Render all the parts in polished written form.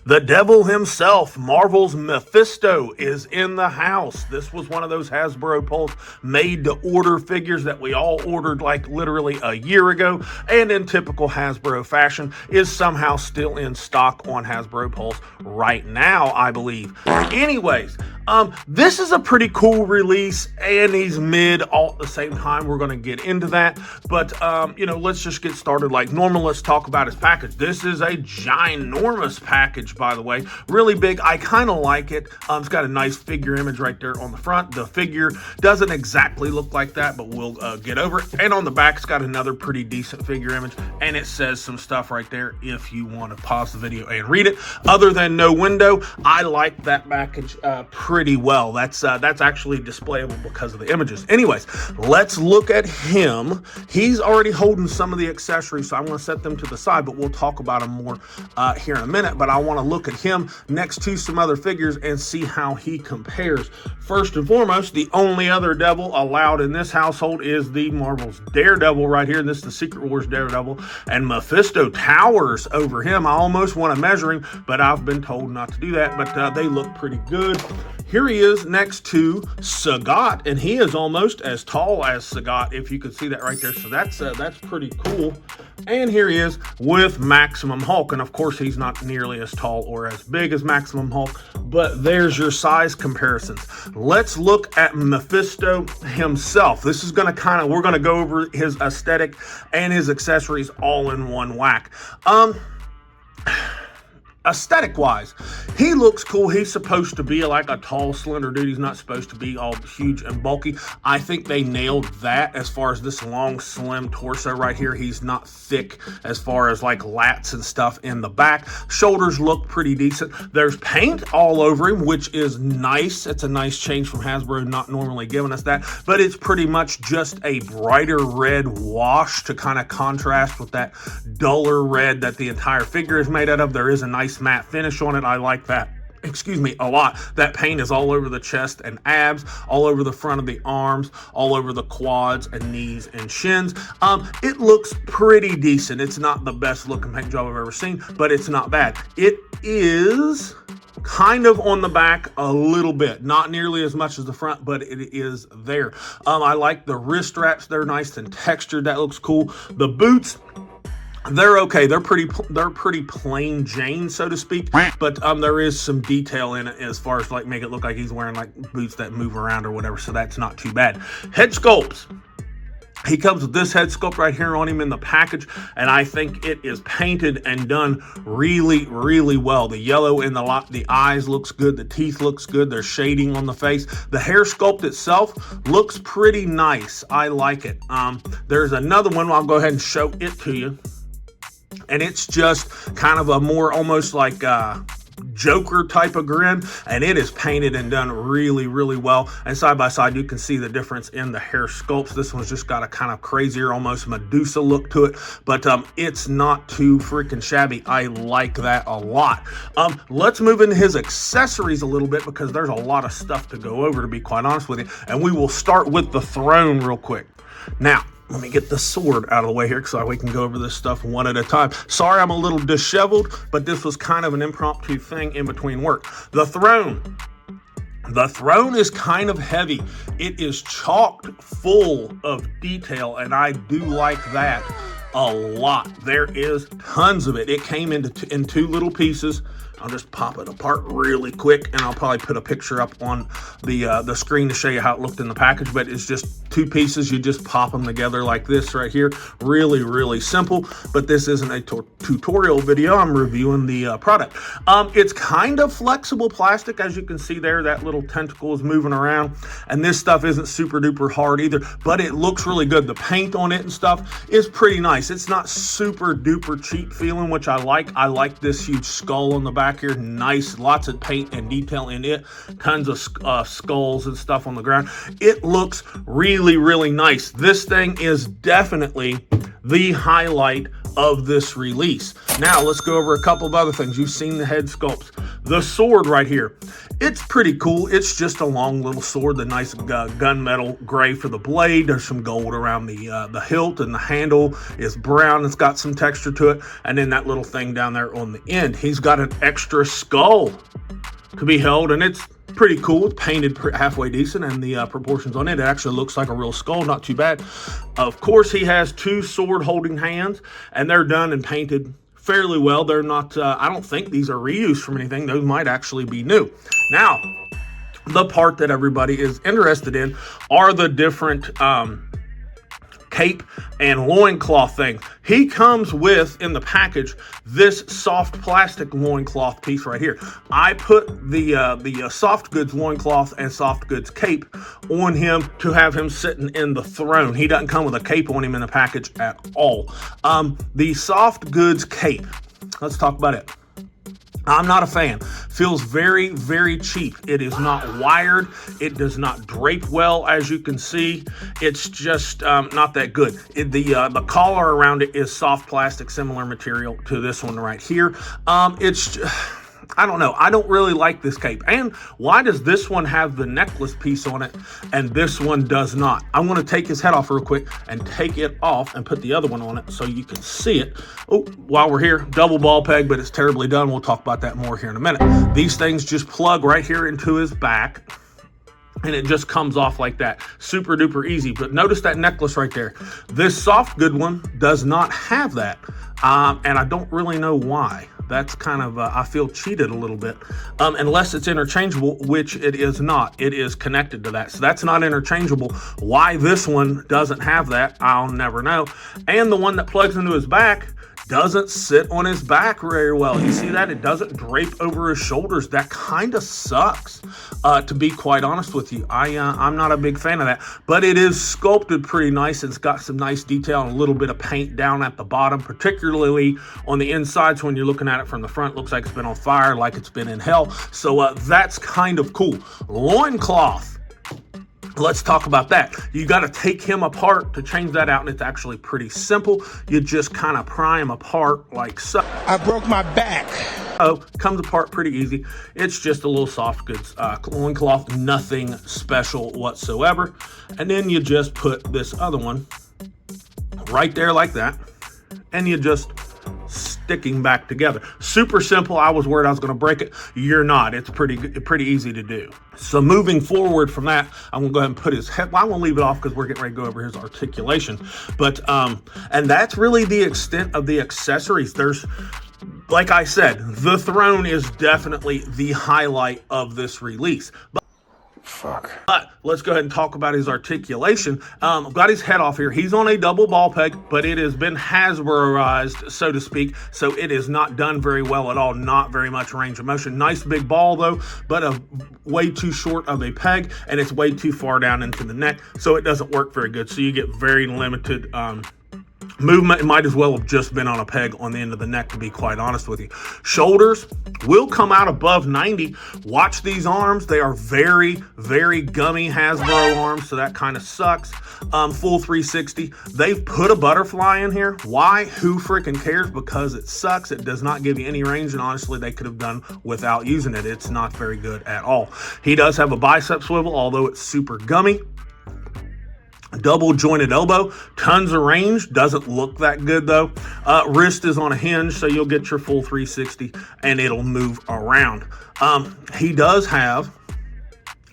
The devil himself, Marvel's Mephisto, is in the house. This was one of those Hasbro Pulse made-to-order figures that we all ordered like literally a year ago, and in typical Hasbro fashion, is somehow still in stock on Hasbro Pulse right now, I believe. Anyways, this is a pretty cool release, and he's mid all at the same time. We're going to get into that, but let's just get started like normal. Let's talk about his package. This is a ginormous package, by the way, really big. I kind of like it. It's got a nice figure image right there on the front. The figure doesn't exactly look like that, but we'll get over it. And on the back, it's got another pretty decent figure image, and it says some stuff right there if you want to pause the video and read it. Other than no window, I like that package pretty well. That's actually displayable because of the images. Anyways, let's look at him. He's already holding some of the accessories, so I'm going to set them to the side, but we'll talk about him more here in a minute. But I want to look at him next to some other figures and see how he compares. First and foremost, the only other devil allowed in this household is the Marvel's Daredevil right here. This is the Secret Wars Daredevil, and Mephisto towers over him. I almost want to measure him, but I've been told not to do that, but they look pretty good. Here he is next to Sagat, and he is almost as tall as Sagat, if you could see that right there. So that's pretty cool. And here he is with Maximum Hulk, and of course he's not nearly as tall or as big as Maximum Hulk, but there's your size comparisons. Let's look at Mephisto himself. This is going to we're going to go over his aesthetic and his accessories all in one whack. Aesthetic wise, he looks cool. He's supposed to be like a tall, slender dude. He's not supposed to be all huge and bulky. I think they nailed that as far as this long, slim torso right here. He's not thick as far as like lats and stuff in the back. Shoulders look pretty decent. There's paint all over him, which is nice. It's a nice change from Hasbro, not normally giving us that, but it's pretty much just a brighter red wash to kind of contrast with that duller red that the entire figure is made out of. There is a nice matte finish on it. I like that, a lot. That paint is all over the chest and abs, all over the front of the arms, all over the quads and knees and shins. It looks pretty decent. It's not the best looking paint job I've ever seen, but it's not bad. It is kind of on the back a little bit, not nearly as much as the front, but it is there. I like the wrist straps. They're nice and textured. That looks cool. The boots, they're okay. They're pretty plain Jane, so to speak, but there is some detail in it as far as like make it look like he's wearing like boots that move around or whatever, so that's not too bad. Head sculpts. He comes with this head sculpt right here on him in the package, and I think it is painted and done really, really well. The yellow in the eyes looks good. The teeth looks good. There's shading on the face. The hair sculpt itself looks pretty nice. I like it. There's another one. I'll go ahead and show it to you. And it's just kind of a more almost like Joker type of grin, and it is painted and done really, really well. And side by side, you can see the difference in the hair sculpts. This one's just got a kind of crazier, almost Medusa look to it, but it's not too freaking shabby. I like that a lot. Let's move into his accessories a little bit because there's a lot of stuff to go over, to be quite honest with you. And we will start with the throne real quick. Now, let me get the sword out of the way here so we can go over this stuff one at a time. Sorry, I'm a little disheveled, but this was kind of an impromptu thing in between work. The throne. The throne is kind of heavy. It is chocked full of detail, and I do like that a lot. There is tons of it. It came in two little pieces. I'll just pop it apart really quick, and I'll probably put a picture up on the screen to show you how it looked in the package, but it's just two pieces. You just pop them together like this right here. Really, really simple, but this isn't a tutorial video. I'm reviewing the product. It's kind of flexible plastic. As you can see there, that little tentacle is moving around, and this stuff isn't super duper hard either, but it looks really good. The paint on it and stuff is pretty nice. It's not super duper cheap feeling, which I like. I like this huge skull on the back here. Nice, lots of paint and detail in it. Tons of skulls and stuff on the ground. It looks really, really nice. This thing is definitely the highlight of this release. Now, let's go over a couple of other things. You've seen the head sculpts. The sword right here, it's pretty cool. It's just a long little sword, the nice gunmetal gray for the blade. There's some gold around the hilt, and the handle is brown. It's got some texture to it. And then that little thing down there on the end, he's got an extra skull to be held, and it's pretty cool. It's painted halfway decent, and the proportions on it actually looks like a real skull. Not too bad. Of course, he has two sword holding hands, and they're done and painted fairly well. They're not, I don't think these are reused from anything. Those might actually be new. Now, the part that everybody is interested in are the different cape and loincloth thing. He comes with, in the package, this soft plastic loincloth piece right here. I put the soft goods loincloth and soft goods cape on him to have him sitting in the throne. He doesn't come with a cape on him in the package at all. The soft goods cape, let's talk about it. I'm not a fan. Feels very, very cheap. It is not wired. It does not drape well, as you can see. It's just not that good. The collar around it is soft plastic, similar material to this one right here. I don't know. I don't really like this cape. And why does this one have the necklace piece on it and this one does not? I'm going to take his head off real quick and take it off and put the other one on it so you can see it. Oh, while we're here, double ball peg, but it's terribly done. We'll talk about that more here in a minute. These things just plug right here into his back, and it just comes off like that. Super duper easy. But notice that necklace right there. This soft good one does not have that. And I don't really know why. That's kind of, I feel cheated a little bit. Unless it's interchangeable, which it is not. It is connected to that. So that's not interchangeable. Why this one doesn't have that, I'll never know. And the one that plugs into his back doesn't sit on his back very well. You see that? It doesn't drape over his shoulders. That kind of sucks, to be quite honest with you. I'm not a big fan of that, but it is sculpted pretty nice. It's got some nice detail and a little bit of paint down at the bottom, particularly on the inside. So when you're looking at it from the front, it looks like it's been on fire, like it's been in hell. So that's kind of cool. Loincloth. Let's talk about that. You got to take him apart to change that out, and it's actually pretty simple. You just kind of pry him apart like so. I broke my back. Oh, comes apart pretty easy. It's just a little soft goods loincloth, nothing special whatsoever. And then you just put this other one right there like that, and you just sticking back together. Super simple. I was worried I was going to break it. You're not. It's pretty easy to do. So moving forward from that, I'm going to go ahead and put his head. Well, I'm going to leave it off because we're getting ready to go over his articulation. But and that's really the extent of the accessories. There's, like I said, the throne is definitely the highlight of this release. But let's go ahead and talk about his articulation. I've got his head off here. He's on a double ball peg, but it has been Hasbroized, so to speak. So it is not done very well at all. Not very much range of motion. Nice big ball though, but way too short of a peg, and it's way too far down into the neck. So it doesn't work very good. So you get very limited movement. It might as well have just been on a peg on the end of the neck, to be quite honest with you. Shoulders will come out above 90. Watch these arms. They are very, very gummy Hasbro arms, so that kind of sucks. Full 360. They've put a butterfly in here. Why? Who freaking cares? Because it sucks. It does not give you any range, and honestly, they could have done without using it. It's not very good at all. He does have a bicep swivel, although it's super gummy. Double jointed elbow, tons of range, doesn't look that good though. Wrist is on a hinge, so you'll get your full 360 and it'll move around. He does have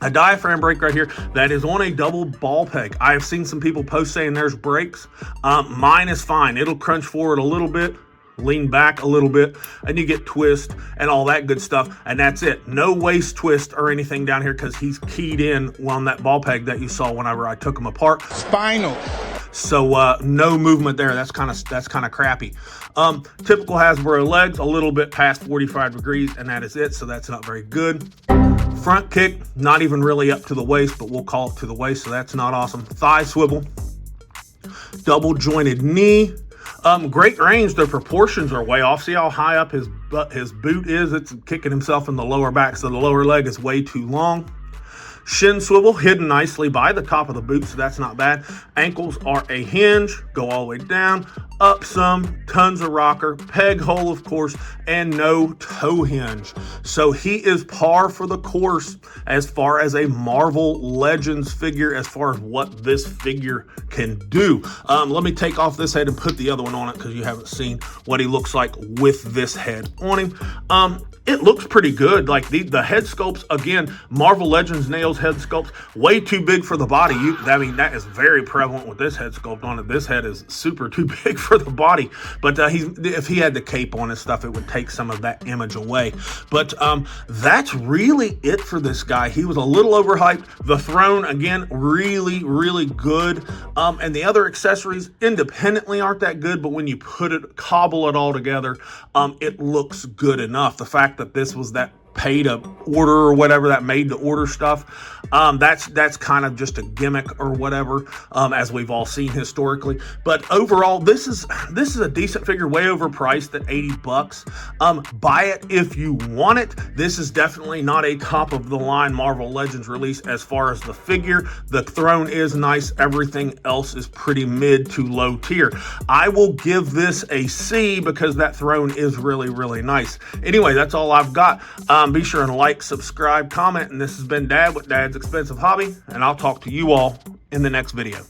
a diaphragm brake right here that is on a double ball peg. I have seen some people post saying there's brakes. Mine is fine. It'll crunch forward a little bit, lean back a little bit, and you get twist and all that good stuff, and that's it. No waist twist or anything down here because he's keyed in on that ball peg that you saw whenever I took him apart. Spinal. So no movement there. That's kind of crappy. Typical Hasbro legs, a little bit past 45 degrees, and that is it. So that's not very good. Front kick, not even really up to the waist, but we'll call it to the waist, so that's not awesome. Thigh swivel, double jointed knee. Great range. The proportions are way off. See how high up his boot is? It's kicking himself in the lower back, so the lower leg is way too long. Shin swivel hidden nicely by the top of the boot, so that's not bad. Ankles are a hinge, go all the way down, up some, tons of rocker, peg hole, of course, and no toe hinge. So he is par for the course as far as a Marvel Legends figure, as far as what this figure can do. Let me take off this head and put the other one on it because you haven't seen what he looks like with this head on him. It looks pretty good. Like the head sculpts, again, Marvel Legends nails head sculpts way too big for the body. I mean, that is very prevalent with this head sculpt on it. This head is super too big for the body. But if he had the cape on and stuff, it would take some of that image away. But that's really it for this guy. He was a little overhyped. The throne, again, really, really good. And the other accessories independently aren't that good, but when you cobble it all together, it looks good enough. The fact that this was that pay to order or whatever, that made to order stuff, that's kind of just a gimmick or whatever, as we've all seen historically. But overall, this is a decent figure, way overpriced at $80. Buy it if you want it. This is definitely not a top of the line Marvel Legends release as far as the figure. The throne is nice, everything else is pretty mid to low tier. I will give this a C because that throne is really, really nice. Anyway, that's all I've got. Be sure and like, subscribe, comment, and this has been Dad with Dad's Expensive Hobby, and I'll talk to you all in the next video.